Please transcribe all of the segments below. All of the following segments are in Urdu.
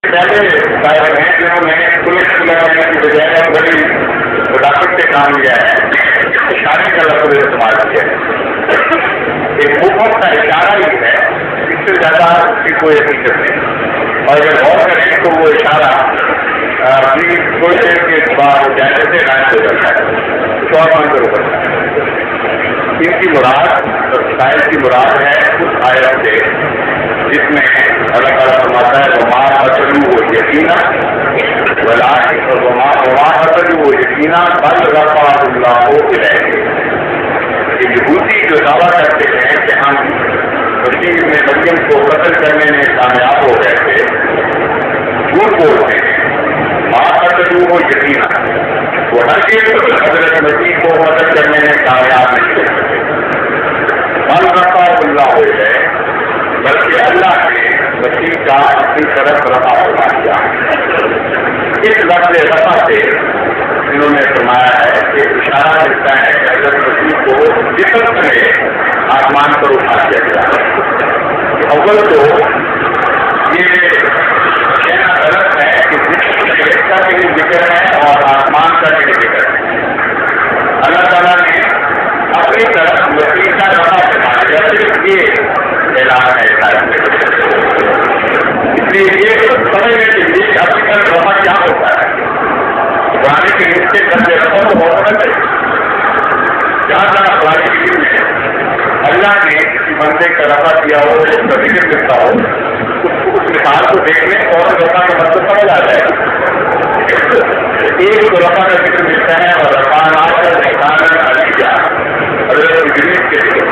پہلے صاحب ہیں جنہوں نے پولیس بلانے کی بجائے بڑی وضاحت سے کام لیا ہے، اشارے کا لفظ استعمال کیا ہے. ایک حکم کا اشارہ ہی ہے، اس سے زیادہ کی کوئی حقیقت نہیں. اور اگر غور کریں تو وہ اشارہ تھوڑی دیر کے بعد جائزے سے غائب ہو جاتا ہے، کچھ اور منظر ہوتا ہے. ان کی مراد اور شاید کی مراد ہے اس آیت سے جس میں اللہ تعالیٰ فرماتا ہے وما قتلوہ یقینا وما قتلوہ یقینا بل رفعہ اللہ الیہ. یہودی جو دعویٰ کرتے ہیں کہ ہم مسیح ابن مریم کو قتل کرنے میں کامیاب ہو گئے تھے، جھوٹ بولتے ہیں. ما قتلوہ یقینا، وہ ہر چیز حضرت مسیح کو قتل کرنے میں کامیاب نہیں ہو سکتے. بل رفعہ اللہ الیہ، بلکہ اللہ نے مسیح کا اپنی طرف رفع فرما دیا. اس لفظ رفع سے انہوں نے فرمایا ہے کہ اشارہ ملتا ہے کہ حضرت مسیح کو جسم سے آسمان پر اٹھا دیا گیا. اول تو یہ کہنا غلط ہے کہ جسم کا بھی ذکر ہے اور آسمان کا بھی ذکر ہے. اللہ تعالیٰ نے اپنی طرف مسیح کا رفع فرما دیا. صرف یہ اعلان ہے شاید، اس لیے یہ سمجھنے کے لیے کہ اپنی طرف رفع کیا ہوتا ہے. قرآن کے نسخے کرتے رفع تو ہونا چاہیے. جہاں جہاں قرآن کریم میں اللہ نے کسی بندے کا رفع کیا ہو، اس کا ذکر ملتا ہو، اس مثال کو دیکھنے اور رفع کا مطلب سمجھ آ جائے گا. ایک تو رفع کا ذکر ملتا ہے اور رفعناہ علیہ حضرت ادریس کے ذکر،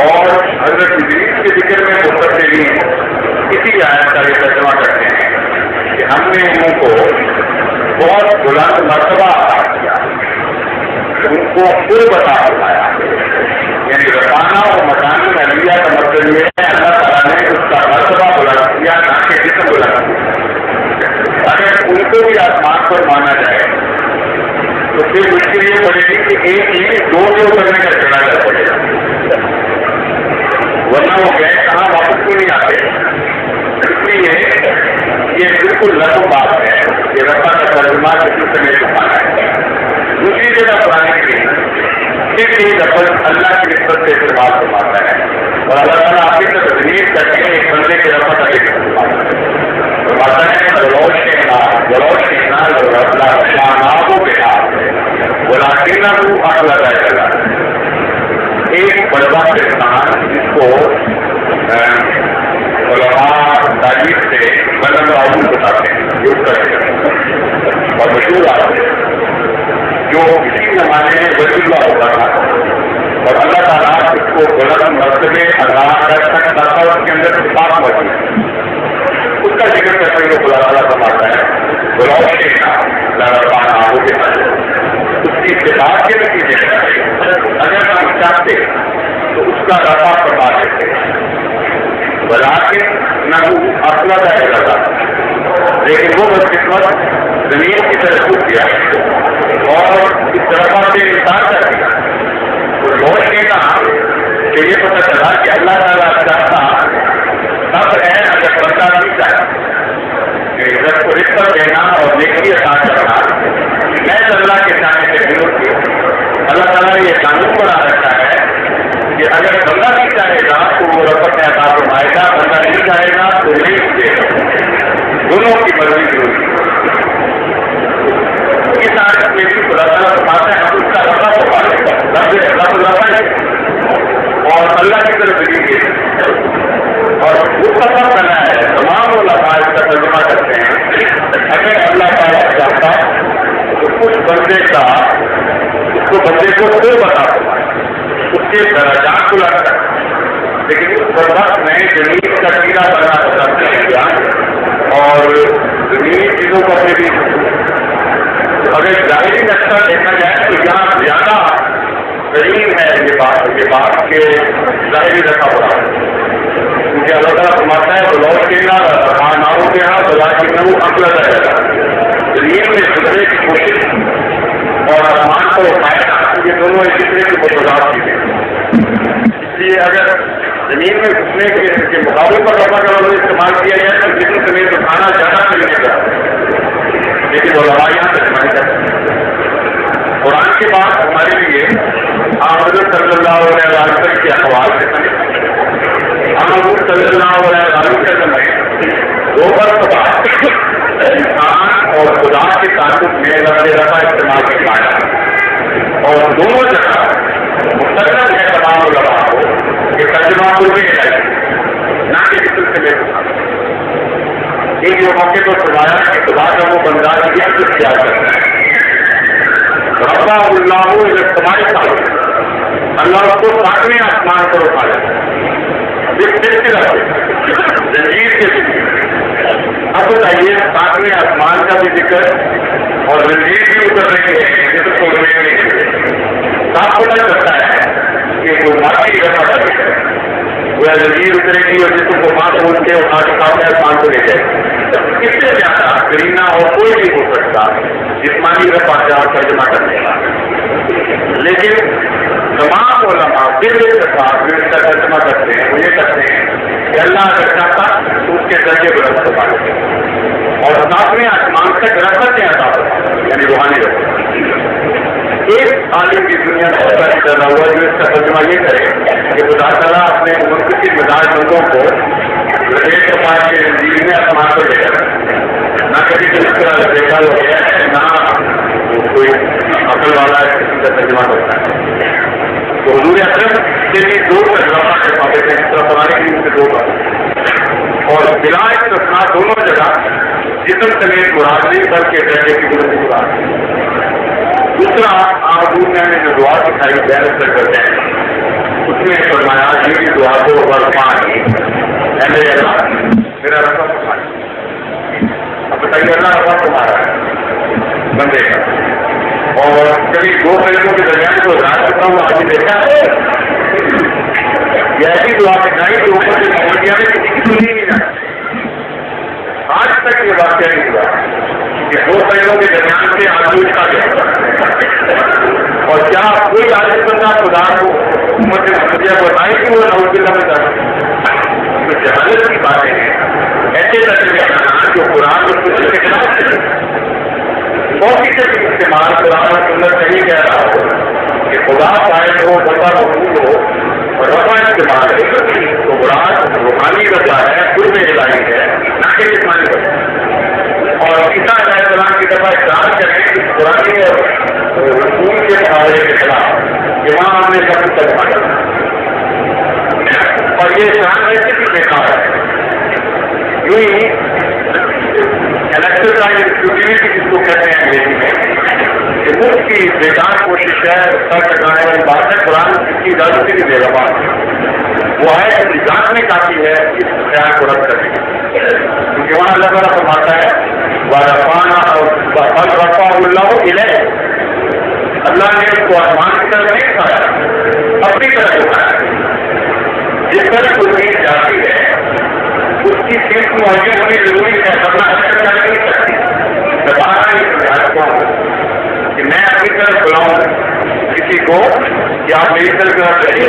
اور حضرت ادریس کے ذکر میں مفسرین اسی آیت کا یہ ترجمہ کرتے ہیں کہ ہم نے ان کو بہت بلند مرتبہ عطا کیا، ان کو قرب عطا فرمایا. یعنی رفعنا اور مکانی علیہ کا مطلب یہ ہے اللہ تعالیٰ نے اس کا مرتبہ بلند کیا، نہ کہ جسم بلند کیا. اگر ان کو بھی آسمان پر مانا جائے تو پھر مشکل یہ پڑے گی کہ ایک چیز دو کرنے کا چڑھا پڑے گا، ورنہ وہ گئے کہاں واپس کیوں نہیں آتے. اس لیے یہ بالکل لغو بات ہے کہ رفع کا ترجمہ کسی سے نہیں چھپانا ہے. دوسری جگہ قرآن کریم صرف یہ لفظ اللہ کی نسبت سے استعمال فرماتا ہے اور اللہ تعالیٰ آپ کی تجویز کر کے ایک بندے کے رفع کا ذکر فرماتا ہے. ایک بڑا انسان جس کو علماء تاریخ سے بلند راؤن بتاتے ہیں اور مشہور آدمی جو اسی زمانے میں ولی اللہ ہوتا تھا اور اللہ تعالیٰ اس کو بلند مرتبے ادا کر سکتا تھا اور اس کے اندر صفات موجود ہے. اس کا ذکر کرتے ہوئے خدا تعالیٰ فرماتا ہے اس کی صفات کے نتیجے میں اگر ہم چاہتے تو اس کا رفع فرما دیتے، بلاکن نہ اصلا کا لگا، لیکن وہ بدقسمت زمین کی طرف چھوٹ گیا اور اس رفع سے انکار کر دیا. تو لوٹ نے کہا کہ یہ پتہ چلا کہ اللہ تعالیٰ چاہتا تب ہے اگر بندہ نہیں چاہتا کہ عزت کو رشتہ دینا اور نیکی عطا کرنا میں اللہ کے چاہنے سے ضرور کی. اللہ تعالیٰ یہ قانون بنا رکھا ہے کہ اگر بندہ نہیں چاہے گا تو وہ رفع میں عطا فرمائے گا، بندہ نہیں چاہے گا تو نہیں دے گا. دونوں کی مرضی ضروری ہے. اس آیت میں بھی خدا تعالیٰ فرماتا ہے ہم اس کا رفع فرما لیں گا، رفع اور اللہ کی طرف دلیل اور مستقل کرنا ہے. تمام علماء اس کا ترجمہ کرتے ہیں اگر اللہ تعالیٰ چاہتا تو اس بندے کو کوئی بتا سکتا اس کے درجات کو لگتا ہے، لیکن اس وقت میں زمین کا کیڑا بنا پسند کر دیا اور زمینی چیزوں کو اپنے بھی. اگر ظاہری نقشہ دیکھا جائے تو یہاں زیادہ قریب ہے یہ بات کے ظاہری رکھا ہوا ہے، کیونکہ اللہ تعالیٰ فرماتا ہے تو لوٹ کے نہ رفعناہ کے یہاں بلا کے نہ اپنا رہے گا. زمین میں گزرنے کی کوشش اور آسمان کو اٹھائے گا، یہ دونوں ایک دوسرے کی بہت چیزیں. اس لیے اگر زمین میں گھسنے کے مقابلے پر لفظ کا استعمال کیا گیا تو جسم سمیت کھانا زیادہ ملنے کا، لیکن وہ لڑائیاں ترجمانی کرتے ہیں۔ قرآن کے بعد ہمارے لیے حضرت صلی اللہ علیہ وسلم کے اقوال سے سمجھ حضرت صلی اللہ علیہ وسلم نے دو مرتبہ انسان اور خدا کے تعلق میں لفظ رفع استعمال کیا اور دونوں جگہ مستقل ہے تمام علماء کو کہ ترجمہ قرب الہی نہ کہ جسم سے لے سکتا۔ ایک جو موقع پر سمایا کہ خدا کا وہ بندہ کیا کچھ کیا کرتا ہے رفع اللہ اجتماعی تعلق اللہ اس کو ساتویں آسمان پر اٹھا لیتا ہے زنجیر کے ذکر۔ اب بتائیے ساتویں آسمان کا بھی ذکر اور زنجیر بھی اتر رہی ہے جسے چھوڑنے کے لیے صاف پتہ چلتا ہے کہ وہ ماضی رفع کا ذکر ہے، وہ زنجیر اترے گی اور جسم کو ماں کھول کے اٹھا کے ساتویں آسمان کو لے جائے گی۔ اس سے زیادہ کرینہ اور کوئی نہیں ہو سکتا جسمانی رفع کا ترجمہ کرنے کا، لیکن تمام علماء پھر اس کا ترجمہ کرتے ہیں، وہ یہ کرتے ہیں کہ اللہ اگر چاہتا تو اس کے درجے بلند کروا دیتے اور ساتویں آسمان تک رفع سے عطا ہوتا یعنی روحانی رفع۔ ایک عالم کی دنیا میں ایسا کر رہا ہوا جو اس کا ترجمہ یہ کرے کہ خدا تعالیٰ اپنے منتخب مزاج بندوں کو ایک سماج کے زندگی میں آسمان پر لے جاتا نہ کبھی کس طرح دیکھا ہو گیا ہے نہ کوئی عقل والا کسی کا ترجمہ کرتا ہے۔ تو حضور اکرم سے بھی دو ترجمہ کے ثابت ہیں، اس طرح بنانے کی ان سے دو بات اور بلا استثناء دونوں جگہ جسم سمیت مراد نہیں بلکہ درجے کی بلندی مراد۔ دوسرا حضور نے جو دعا سکھائی بیان کرتے ہیں اس میں فرمایا یہ بھی دعا کو برپانی اے میرے اللہ میرا رقم تمہارا۔ اب بتائیے اللہ رقم تمہارا ہے بندے کا، اور کبھی دو پہلوؤں کے درمیان کو یاد کرتا ہوں آج دیکھا ہے یہ ایسی دعا سکھائی کہ اوپر سے محمدیہ میں کسی کی سنی نہیں جاتی، آج تک یہ واقعہ نہیں ہوا کہ دو پہلوؤں کے درمیان سے آلوچ کا گیا اور کیا کوئی عالم بندہ خدا کو امت محمدیہ بتائے کہ وہ نعوذ باللہ میں جاتا ہے؟ جہالت کی باتیں ہیں ایسے تجربے جو قرآن اور سنت کے خلاف بہت سی استعمال قرآن اور سنت نہیں کہہ رہا ہو کہ خدا قائم ہو بندہ مقبول ہو اور رفع استعمال ہے تو مراد روحانی رفع ہے قرب الہی ہے نہ کہ جسمانی رفع۔ اور عیسیٰ علیہ السلام کی طرف اقرار کریں کہ قرآن اور رسول کے محاورے کے خلاف کہ وہاں ہم نے سب ترجمہ کرنا اور یہ شان ویسے بھی بیکار ہے۔ یوں ہی الیکٹرائزیٹی جس کو کہتے ہیں انگریزی میں کہ ملک کی بیکار کوشش ہے سر ٹکانے والی بات ہے، قرآن اس کی اجازت بھی دے رہا وہ ہے جانچ میں کافی ہے اس خیال کو رد کرنے کی، کیونکہ وہاں اللہ تعالیٰ فرماتا ہے رفع اللہ الیہ، اللہ نے اس کو آسمان کی طرف نہیں اٹھایا اپنی طرف اٹھایا۔ جس طرح کوئی چیز جاتی ہے اس کی صرف معین ہونی ضروری ہے ورنہ حرکت نہیں سکتی۔ میں بات نہیں سمجھاتا ہوں کہ میں اپنی طرف بلاؤں کسی کو کہ آپ میری طرف چاہیے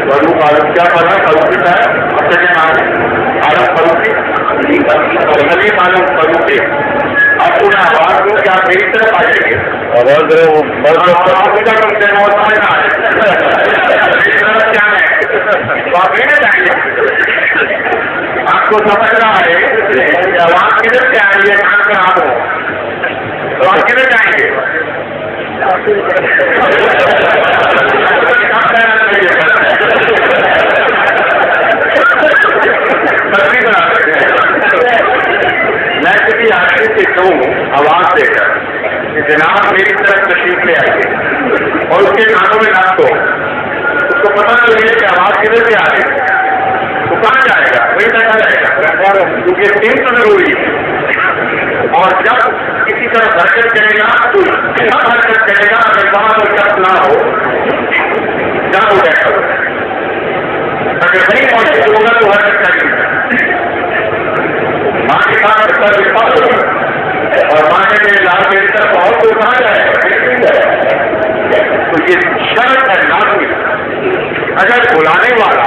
بڑھو عالم کیا پڑھا فروخت ہے اپنے نام عالم فروخت سلیم عالم فروخت آپ کو میں آواز دوں کہ آپ میری طرف آ جائیے اور کیا ہے تو آپ لینا چاہیے۔ آپ کو سمجھ رہا ہے آواز کدھر سے آ رہی ہے کہاں کا آپ ہو تو آپ کدھر جائیں گے؟ میں کسی آدمی سے کہوں آواز دے کر کہ جناب میری طرف تشریف لے آئیے اور اس کے کانوں میں نہ تو اس کو پتہ نہیں ہے کہ آواز کدھر سے آ رہی ہے تو کہاں جائے گا؟ وہی طرح جائے گا کیونکہ تین تو ضروری ہے۔ اور جب کسی طرح حرکت کرے گا تو سب حرکت کرے گا، اگر وہاں پر شخص نہ ہو جب ہو جائے گا، اگر نہیں پہنچے ہوگا تو حرکت کرے گا۔ ماں کے ساتھ اور ماں کے لال کے طرف اور تو کہاں جائے گا؟ تو یہ شرط ہے لازمی، اگر بلانے والا